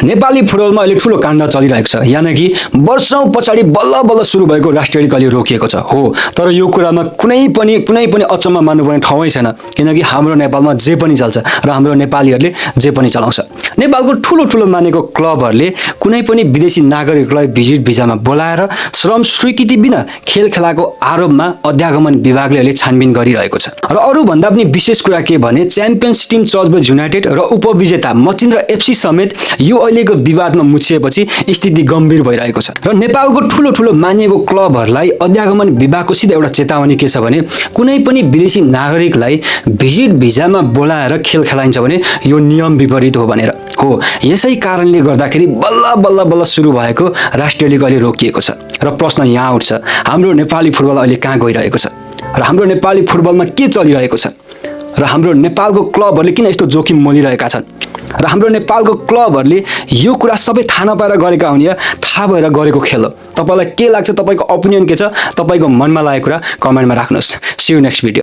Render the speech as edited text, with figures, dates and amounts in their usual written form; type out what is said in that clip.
नेपाली फुटबलमा अहिले ठुलो काण्ड चलिरहेको छ, यानि कि वर्षौं पछाडि बल्ल बल्ल सुरु भएको राष्ट्रिय लीग अहिले रोकिएको छ। हो, तर यो कुरामा कुनै पनि अचम्म मान्नुपर्ने ठाउँै छैन, किनकि हाम्रो नेपालमा जे पनि चल्छ र हाम्रो नेपालीहरूले जे पनि चलाउँछ। नेपालको ठुलो ठुलो मानेको क्लबहरूले कुनै पनि विदेशी नागरिकलाई भिजिट भिजामा बोलाएर श्रम स्वीकृति बिना खेल खेलाको आरोपमा अध्यागमन विभागले अहिले छानबिन गरिरहेको छ। र अरू भन्दा पनि विशेष कुरा के भने च्याम्पियन्स टिम चर्चबर्ग युनाइटेड र उपविजेता मचिन्द्र एफसी समेत यो अहिलेको विवादमा मुछिएपछि स्थिति गम्भीर भइरहेको छ। र नेपालको ठुलो ठुलो मानिएको क्लबहरूलाई अध्यागमन विभागको सिधा एउटा चेतावनी के छ भने कुनै पनि विदेशी नागरिकलाई भिजिट भिजामा बोलाएर खेल खेलाइन्छ भने यो नियम विपरीत हो भनेर। हो, यसै कारणले गर्दाखेरि बल्ल बल्ल बल्ल सुरु भएको राष्ट्रिय लीग अहिले रोकिएको छ। र प्रश्न यहाँ उठ्छ, हाम्रो नेपाली फुटबल अहिले कहाँ गइरहेको छ र हाम्रो नेपाली फुटबलमा के चलिरहेको छ र हाम्रो नेपालको क्लबहरूले किन यस्तो जोखिम मोलिरहेका छन् र हाम्रो नेपालको क्लबहरूले यो कुरा सबै थाहा नपाएर गरेका हुन् या थाहा भएर गरेको खेल हो? तपाईलाई के लाग्छ? तपाईको ओपिनियन के छ? तपाईको मनमा लागेको कुरा कमेन्टमा राख्नुहोस्। See you next video.